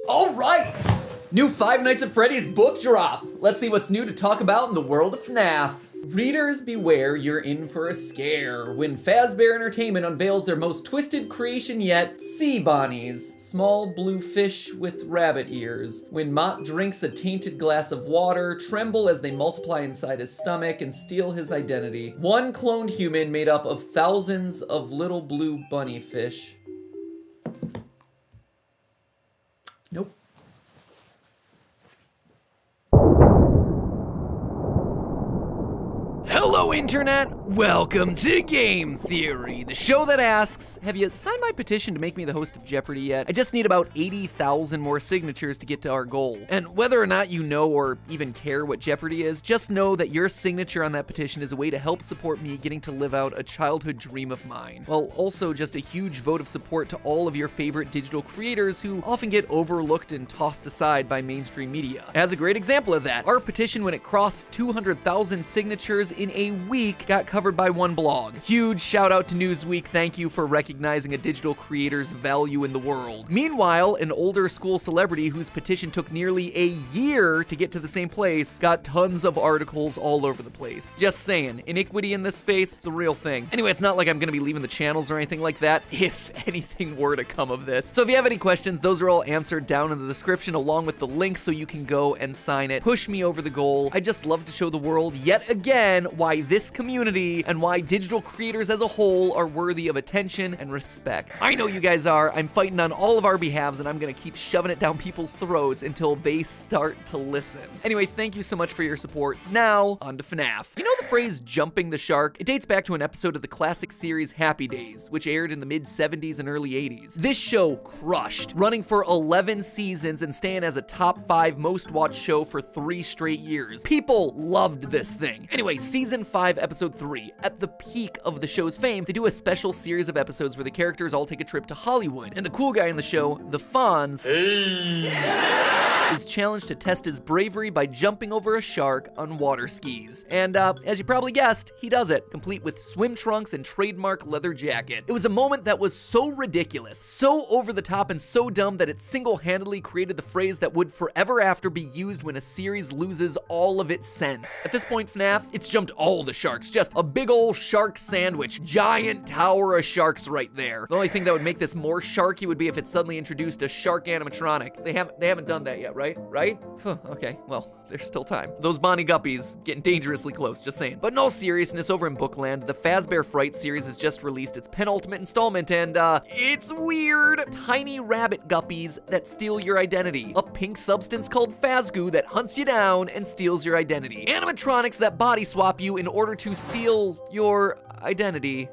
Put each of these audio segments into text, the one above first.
All right! New Five Nights at Freddy's book drop. Let's see what's new to talk about in the world of FNAF. Readers beware, you're in for a scare when Fazbear Entertainment unveils their most twisted creation yet, sea bonnies, small blue fish with rabbit ears. When Mott drinks a tainted glass of water, tremble as they multiply inside his stomach and steal his identity. One cloned human made up of thousands of little blue bunny fish. Nope. Hello, Internet! Welcome to Game Theory, the show that asks, have you signed my petition to make me the host of Jeopardy yet? I just need about 80,000 more signatures to get to our goal. And whether or not you know or even care what Jeopardy is, just know that your signature on that petition is a way to help support me getting to live out a childhood dream of mine, while also just a huge vote of support to all of your favorite digital creators who often get overlooked and tossed aside by mainstream media. As a great example of that, our petition, when it crossed 200,000 signatures in a week, got covered by one blog. Huge shout out to Newsweek, thank you for recognizing a digital creator's value in the world. Meanwhile, an older school celebrity whose petition took nearly a year to get to the same place got tons of articles all over the place. Just saying, iniquity in this space, it's a real thing. Anyway, it's not like I'm gonna be leaving the channels or anything like that, if anything were to come of this. So if you have any questions, those are all answered down in the description along with the link so you can go and sign it. Push me over the goal. I just love to show the world yet again why this community and why digital creators as a whole are worthy of attention and respect. I know you guys are. I'm fighting on all of our behalves, and I'm gonna keep shoving it down people's throats until they start to listen. Anyway, thank you so much for your support. Now, on to FNAF. You know the phrase jumping the shark? It dates back to an episode of the classic series Happy Days, which aired in the mid-70s and early 80s. This show crushed, running for 11 seasons and staying as a top 5 most watched show for 3 straight years. People loved this thing. Anyway, season 5, episode 3. At the peak of the show's fame, they do a special series of episodes where the characters all take a trip to Hollywood, and the cool guy in the show, the Fonz, is challenged to test his bravery by jumping over a shark on water skis. And as you probably guessed, he does it, complete with swim trunks and trademark leather jacket. It was a moment that was so ridiculous, so over the top, and so dumb that it single-handedly created the phrase that would forever after be used when a series loses all of its sense. At this point, FNAF, it's jumped all the sharks, just a big ol' shark sandwich, giant tower of sharks right there. The only thing that would make this more sharky would be if it suddenly introduced a shark animatronic. They haven't done that yet, right? Okay, well, there's still time. Those Bonnie Guppies getting dangerously close, just saying. But in all seriousness, over in Bookland, the Fazbear Fright series has just released its penultimate installment, and it's weird. Tiny rabbit guppies that steal your identity. A pink substance called Fazgoo that hunts you down and steals your identity. Animatronics that body swap you in order to steal your identity.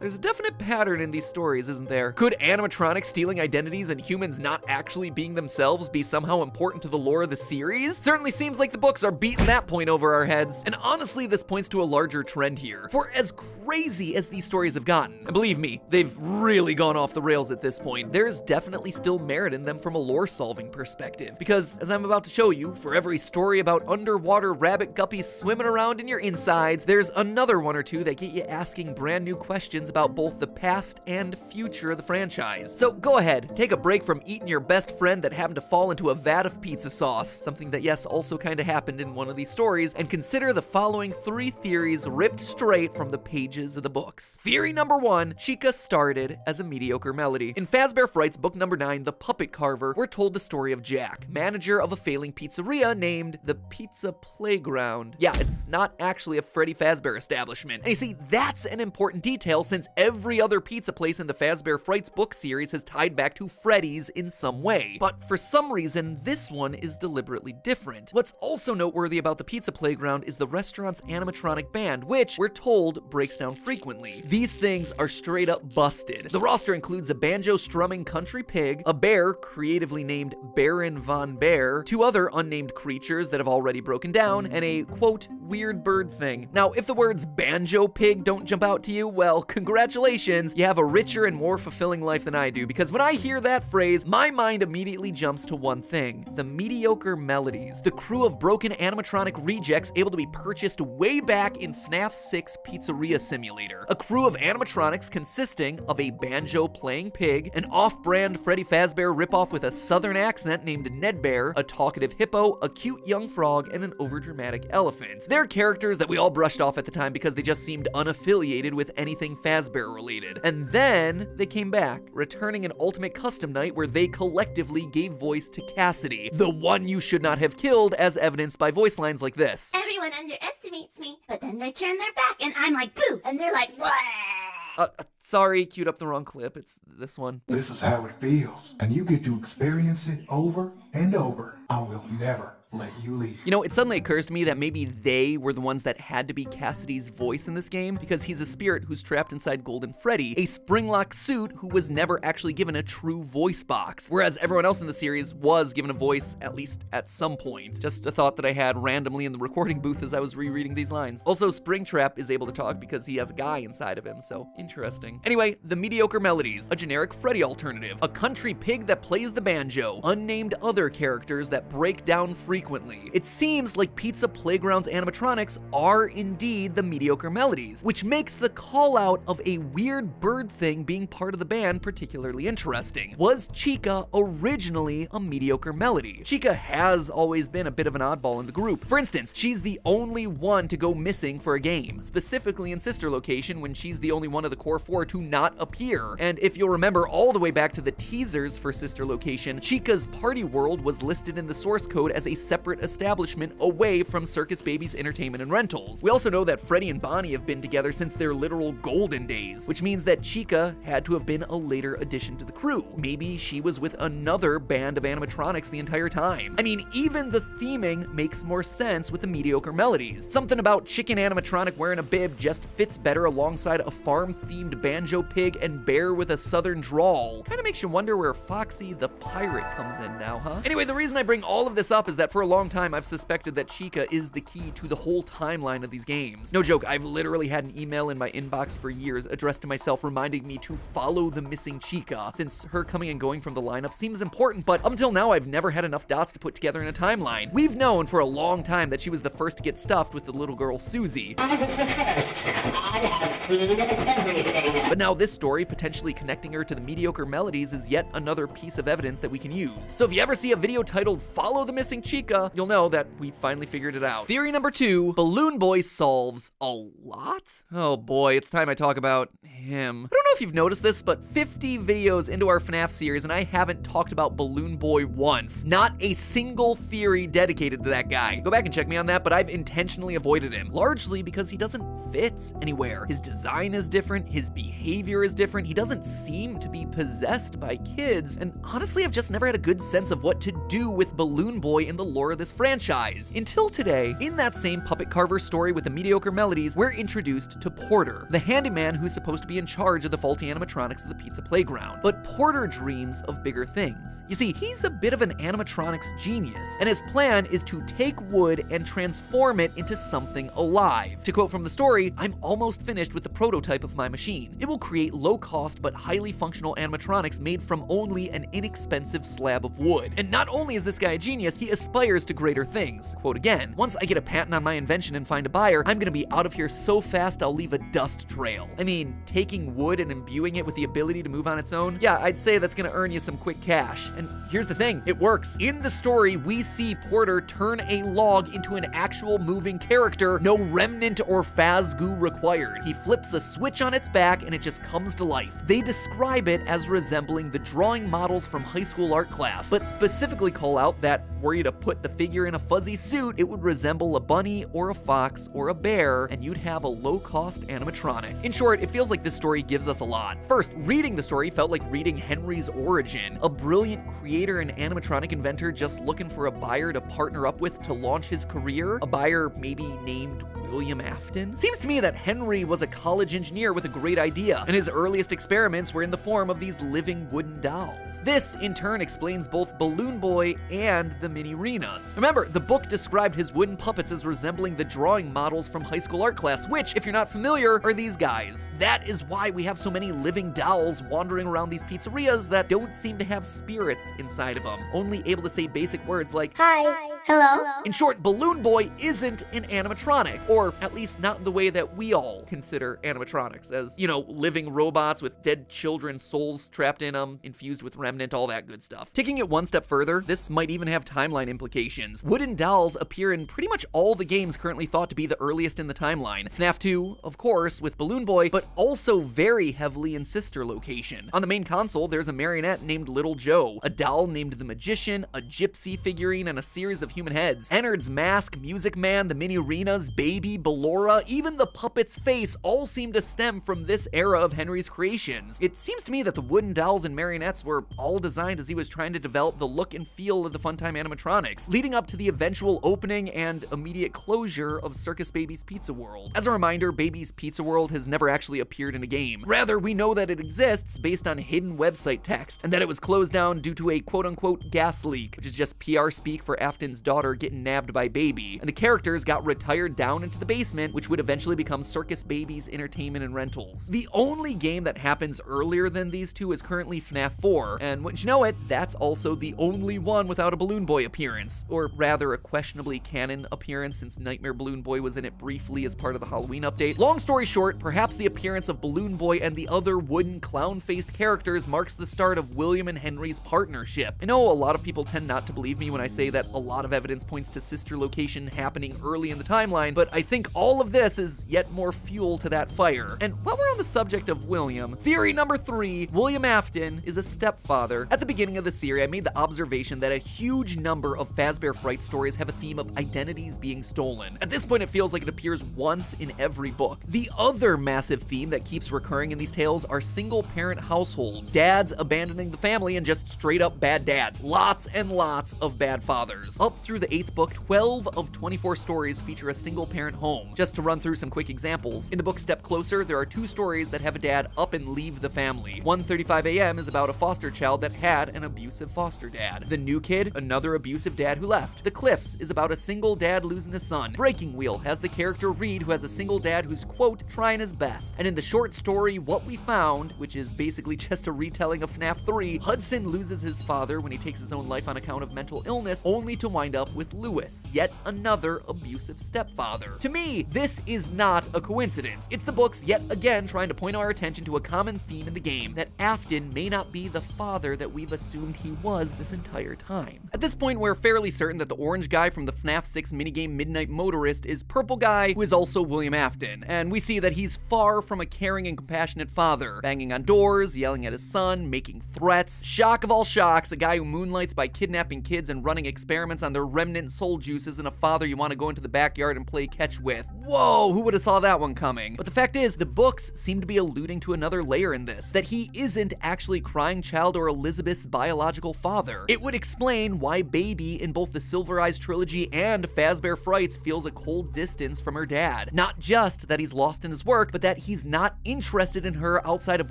There's a definite pattern in these stories, isn't there? Could animatronics stealing identities and humans not actually being themselves be somehow important to the lore of the series? Certainly seems like the books are beating that point over our heads. And honestly, this points to a larger trend here. For as crazy as these stories have gotten, and believe me, they've really gone off the rails at this point, there's definitely still merit in them from a lore-solving perspective. Because, as I'm about to show you, for every story about underwater rabbit guppies swimming around in your insides, there's another one or two that get you asking brand new questions about both the past and future of the franchise. So go ahead, take a break from eating your best friend that happened to fall into a vat of pizza sauce, something that yes, also kind of happened in one of these stories, and consider the following 3 theories ripped straight from the pages of the books. Theory number 1, Chica started as a mediocre melody. In Fazbear Fright's book number 9, The Puppet Carver, we're told the story of Jack, manager of a failing pizzeria named the Pizza Playground. Yeah, it's not actually a Freddy Fazbear establishment. And you see, that's an important detail since every other pizza place in the Fazbear Frights book series has tied back to Freddy's in some way. But for some reason, this one is deliberately different. What's also noteworthy about the Pizza Playground is the restaurant's animatronic band, which, we're told, breaks down frequently. These things are straight up busted. The roster includes a banjo-strumming country pig, a bear creatively named Baron Von Bear, 2 other unnamed creatures that have already broken down, and a, quote, weird bird thing. Now, if the words banjo pig don't jump out to you, well, congratulations, you have a richer and more fulfilling life than I do, because when I hear that phrase, my mind immediately jumps to one thing: the mediocre melodies, the crew of broken animatronic rejects able to be purchased way back in FNAF 6 Pizzeria Simulator. A crew of animatronics consisting of a banjo-playing pig, an off-brand Freddy Fazbear ripoff with a southern accent named Ned Bear, a talkative hippo, a cute young frog, and an overdramatic elephant. They're characters that we all brushed off at the time because they just seemed unaffiliated with anything Fazbear related. And then they came back, returning an ultimate custom night where they collectively gave voice to Cassidy, the one you should not have killed, as evidenced by voice lines like this. Everyone underestimates me, but then they turn their back and I'm like, boo, and they're like, what? Sorry, queued up the wrong clip. It's this one. This is how it feels, and you get to experience it over and over. I will never let you leave. You know, it suddenly occurs to me that maybe they were the ones that had to be Cassidy's voice in this game because he's a spirit who's trapped inside Golden Freddy, a spring-lock suit who was never actually given a true voice box, whereas everyone else in the series was given a voice at least at some point. Just a thought that I had randomly in the recording booth as I was rereading these lines. Also, Springtrap is able to talk because he has a guy inside of him, so interesting. Anyway, the mediocre melodies, a generic Freddy alternative, a country pig that plays the banjo, unnamed other characters that break down frequently. It seems like Pizza Playground's animatronics are indeed the mediocre melodies, which makes the call out of a weird bird thing being part of the band particularly interesting. Was Chica originally a mediocre melody? Chica has always been a bit of an oddball in the group. For instance, she's the only one to go missing for a game, specifically in Sister Location when she's the only one of the core four to not appear. And if you'll remember all the way back to the teasers for Sister Location, Chica's party world was listed in the source code as a separate establishment away from Circus Baby's entertainment and rentals. We also know that Freddy and Bonnie have been together since their literal golden days, which means that Chica had to have been a later addition to the crew. Maybe she was with another band of animatronics the entire time. I mean, even the theming makes more sense with the mediocre melodies. Something about chicken animatronic wearing a bib just fits better alongside a farm-themed banjo pig and bear with a southern drawl. Kinda makes you wonder where Foxy the pirate comes in now, huh? Anyway, the reason I bring all of this up is that for a long time I've suspected that Chica is the key to the whole timeline of these games. No joke, I've literally had an email in my inbox for years addressed to myself reminding me to follow the missing Chica, since her coming and going from the lineup seems important, but up until now I've never had enough dots to put together in a timeline. We've known for a long time that she was the first to get stuffed with the little girl Susie. I was the first. I have seen everything. But now this story potentially connecting her to the mediocre melodies is yet another piece of evidence that we can use. So if you ever see a video titled "Follow the Missing Chica," you'll know that we finally figured it out. Theory number 2, Balloon Boy solves a lot? Oh boy, it's time I talk about him. I don't know if you've noticed this, but 50 videos into our FNAF series and I haven't talked about Balloon Boy once. Not a single theory dedicated to that guy. Go back and check me on that, but I've intentionally avoided him, largely because he doesn't fit anywhere. His design is different, his behavior is different, he doesn't seem to be possessed by kids, and honestly, I've just never had a good sense of what to do with Balloon Boy in the lore of this franchise. Until today, in that same puppet carver story with the mediocre melodies, we're introduced to Porter, the handyman who's supposed to be in charge of the faulty animatronics of the Pizza Playground. But Porter dreams of bigger things. You see, he's a bit of an animatronics genius, and his plan is to take wood and transform it into something alive. To quote from the story, "I'm almost finished with the prototype of my machine. It will create low-cost but highly functional animatronics made from only an inexpensive slab of wood." And not only is this guy a genius, he aspires to greater things. Quote again, "Once I get a patent on my invention and find a buyer, I'm gonna be out of here so fast I'll leave a dust trail." I mean, taking wood and imbuing it with the ability to move on its own, yeah, I'd say that's gonna earn you some quick cash. And here's the thing, it works. In the story, we see Porter turn a log into an actual moving character, no remnant or Fazgoo required. He flips a switch on its back and it just comes to life. They describe it as resembling the drawing models from high school art class, but specifically call out that were you to put the figure in a fuzzy suit, it would resemble a bunny or a fox or a bear, and you'd have a low-cost animatronic. In short, it feels like this story gives us a lot. First, reading the story felt like reading Henry's origin, a brilliant creator and animatronic inventor just looking for a buyer to partner up with to launch his career, a buyer maybe named William Afton? Seems to me that Henry was a college engineer with a great idea, and his earliest experiments were in the form of these living wooden dolls. This, in turn, explains both Balloon Boy and the mini-renas. Remember, the book described his wooden puppets as resembling the drawing models from high school art class, which, if you're not familiar, are these guys. That is why we have so many living dolls wandering around these pizzerias that don't seem to have spirits inside of them, only able to say basic words like, Hi. Hello. in short, Balloon Boy isn't an animatronic, or at least not in the way that we all consider animatronics, as, you know, living robots with dead children's souls trapped in them, infused with remnant, all that good stuff. Taking it one step further, this might even have timeline implications. Wooden dolls appear in pretty much all the games currently thought to be the earliest in the timeline. FNAF 2, of course, with Balloon Boy, but also very heavily in Sister Location. On the main console, there's a marionette named Little Joe, a doll named the Magician, a gypsy figurine, and a series of human heads. Ennard's Mask, Music Man, the mini-renas, Baby, Ballora, even the puppet's face all seem to stem from this era of Henry's creations. It seems to me that the wooden dolls and marionettes were all designed as he was trying to develop the look and feel of the Funtime animatronics, leading up to the eventual opening and immediate closure of Circus Baby's Pizza World. As a reminder, Baby's Pizza World has never actually appeared in a game. Rather, we know that it exists based on hidden website text, and that it was closed down due to a quote-unquote gas leak, which is just PR speak for Afton's daughter getting nabbed by Baby, and the characters got retired down into the basement, which would eventually become Circus Baby's Entertainment and Rentals. The only game that happens earlier than these two is currently FNAF 4, and wouldn't you know it, that's also the only one without a Balloon Boy appearance, or rather a questionably canon appearance since Nightmare Balloon Boy was in it briefly as part of the Halloween update. Long story short, perhaps the appearance of Balloon Boy and the other wooden clown-faced characters marks the start of William and Henry's partnership. I know a lot of people tend not to believe me when I say that a lot of evidence points to Sister Location happening early in the timeline, but I think all of this is yet more fuel to that fire. And while we're on the subject of William, theory number 3, William Afton is a stepfather. At the beginning of this theory, I made the observation that a huge number of Fazbear Fright stories have a theme of identities being stolen. At this point, it feels like it appears once in every book. The other massive theme that keeps recurring in these tales are single-parent households, dads abandoning the family and just straight-up bad dads. Lots and lots of bad fathers. Up through the 8th book, 12 of 24 stories feature a single-parent home. Just to run through some quick examples, in the book Step Closer, there are 2 stories that have a dad up and leave the family. 1:35 a.m. is about a foster child that had an abusive foster dad. The New Kid, another abusive dad who left. The Cliffs is about a single dad losing his son. Breaking Wheel has the character Reed, who has a single dad who's, quote, trying his best. And in the short story What We Found, which is basically just a retelling of FNAF 3, Hudson loses his father when he takes his own life on account of mental illness, only to wind up with Lewis, yet another abusive stepfather. To me, this is not a coincidence. It's the books yet again trying to point our attention to a common theme in the game, that Afton may not be the father that we've assumed he was this entire time. At this point, we're fairly certain that the orange guy from the FNAF 6 minigame Midnight Motorist is Purple Guy, who is also William Afton, and we see that he's far from a caring and compassionate father, banging on doors, yelling at his son, making threats. Shock of all shocks, a guy who moonlights by kidnapping kids and running experiments on their remnant soul juice isn't a father you want to go into the backyard and play catch with. Whoa, who would have saw that one coming? But the fact is, the books seem to be alluding to another layer in this, that he isn't actually Crying Child or Elizabeth's biological father. It would explain why Baby in both the Silver Eyes trilogy and Fazbear Frights feels a cold distance from her dad. Not just that he's lost in his work, but that he's not interested in her outside of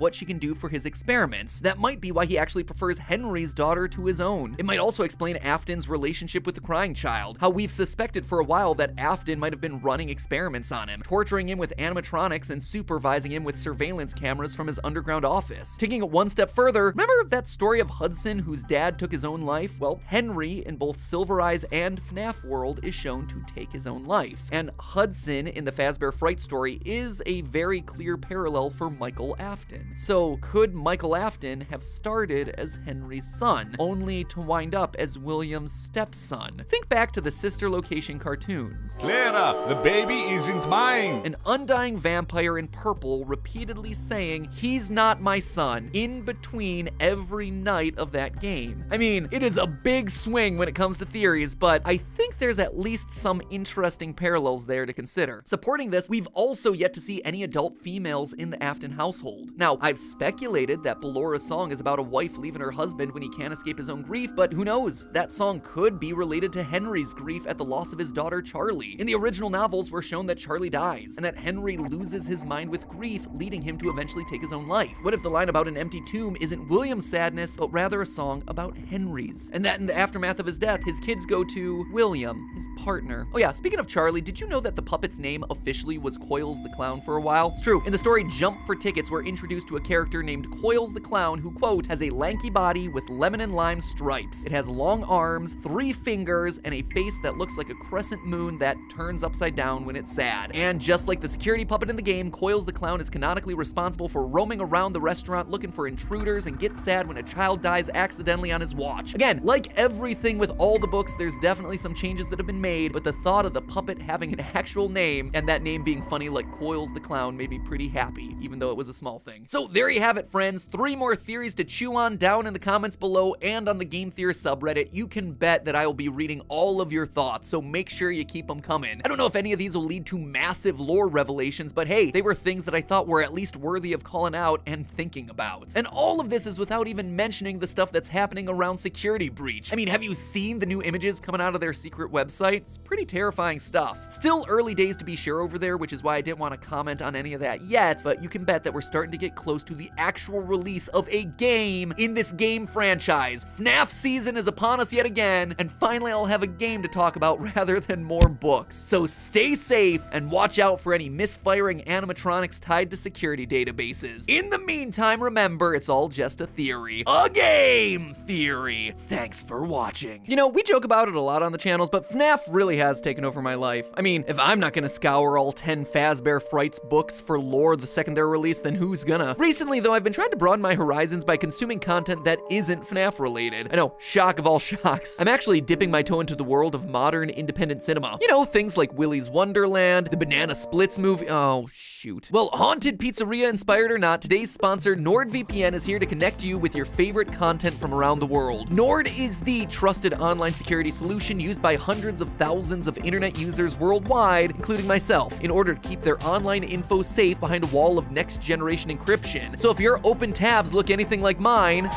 what she can do for his experiments. That might be why he actually prefers Henry's daughter to his own. It might also explain Afton's relationship with the Crying Child, how we've suspected for a while that Afton might have been running experiments on him, torturing him with animatronics and supervising him with surveillance cameras from his underground office. Taking it one step further, remember that story of Hudson whose dad took his own life? Well, Henry in both Silver Eyes and FNAF World is shown to take his own life. And Hudson in the Fazbear Fright story is a very clear parallel for Michael Afton. So could Michael Afton have started as Henry's son, only to wind up as William's stepson? Think back to the Sister Location cartoons. Clara, the baby isn't mine. An undying vampire in purple repeatedly saying, "He's not my son," in between every night of that game. I mean, it is a big swing when it comes to theories, but I think there's at least some interesting parallels there to consider. Supporting this, we've also yet to see any adult females in the Afton household. Now, I've speculated that Ballora's song is about a wife leaving her husband when he can't escape his own grief, but who knows? That song could be related to Henry's grief at the loss of his daughter Charlie. In the original novels, we're shown that Charlie dies, and that Henry loses his mind with grief, leading him to eventually take his own life. What if the line about an empty tomb isn't William's sadness, but rather a song about Henry's? And that in the aftermath aftermath of his death, his kids go to William, his partner. Oh yeah, speaking of Charlie, did you know that the puppet's name officially was Coils the Clown for a while? It's true. In the story Jump for Tickets, we're introduced to a character named Coils the Clown who, quote, has a lanky body with lemon and lime stripes. It has long arms, 3 fingers, and a face that looks like a crescent moon that turns upside down when it's sad. And just like the security puppet in the game, Coils the Clown is canonically responsible for roaming around the restaurant looking for intruders and gets sad when a child dies accidentally on his watch. Again, like everything with all the books, there's definitely some changes that have been made, but the thought of the puppet having an actual name and that name being funny like Coils the Clown made me pretty happy, even though it was a small thing. So there you have it, friends. 3 more theories to chew on down in the comments below and on the Game Theorist subreddit. You can bet that I will be reading all of your thoughts, so make sure you keep them coming. I don't know if any of these will lead to massive lore revelations, but hey, they were things that I thought were at least worthy of calling out and thinking about. And all of this is without even mentioning the stuff that's happening around Security Breach. I mean, have you seen the new images coming out of their secret website? It's pretty terrifying stuff. Still early days to be sure over there, which is why I didn't want to comment on any of that yet, but you can bet that we're starting to get close to the actual release of a game in this game franchise. FNAF season is upon us yet again, and finally I'll have a game to talk about rather than more books. So stay safe and watch out for any misfiring animatronics tied to security databases. In the meantime, remember, it's all just a theory. A game theory. Thanks for watching. You know, we joke about it a lot on the channels, but FNAF really has taken over my life. I mean, if I'm not gonna scour all 10 Fazbear Frights books for lore the second they're released, then who's gonna? Recently, though, I've been trying to broaden my horizons by consuming content that isn't FNAF related. I know, shock of all shocks. I'm actually dipping my toe into the world of modern independent cinema. You know, things like Willy's Wonderland, the Banana Splits movie. Oh, shoot. Well, Haunted Pizzeria inspired or not, today's sponsor, NordVPN, is here to connect you with your favorite content from around the world. Nord is the trusted online security solution used by hundreds of thousands of internet users worldwide, including myself, in order to keep their online info safe behind a wall of next-generation encryption. So if your open tabs look anything like mine,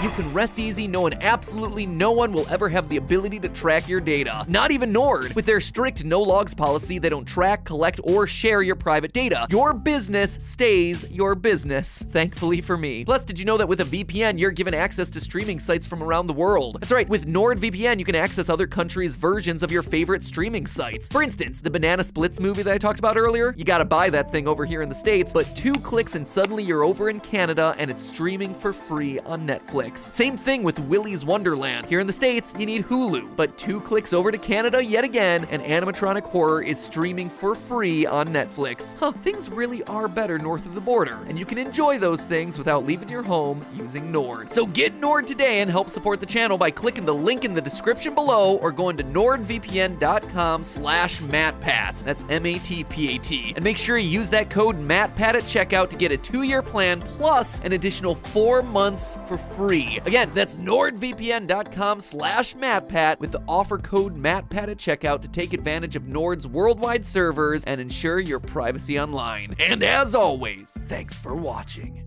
you can rest easy knowing absolutely no one will ever have the ability to track your data. Not even Nord. With their strict no logs policy, they don't track, collect, or share your private data. Your business stays your business, thankfully for me. Plus, did you know that with a VPN, you're given access to streaming sites from around the world? That's right, with NordVPN, you can access other countries' versions of your favorite streaming sites. For instance, the Banana Splits movie that I talked about earlier, you gotta buy that thing over here in the States, but 2 clicks and suddenly you're over in Canada and it's streaming for free on Netflix. Same thing with Willy's Wonderland. Here in the States, you need Hulu, but 2 clicks over to Canada yet again, and animatronic horror is streaming for free on Netflix. Huh, things really are better north of the border, and you can enjoy those things without leaving your home using Nord. So get Nord today and help support the channel by clicking the link in the description below or going to nordvpn.com/MattPat. That's MATPAT. And make sure you use that code MattPat at checkout to get a 2-year plan plus an additional 4 months for free. Again, that's nordvpn.com/MattPat with the offer code MattPat at checkout to take advantage of Nord's worldwide servers and ensure your privacy online. And as always, thanks for watching.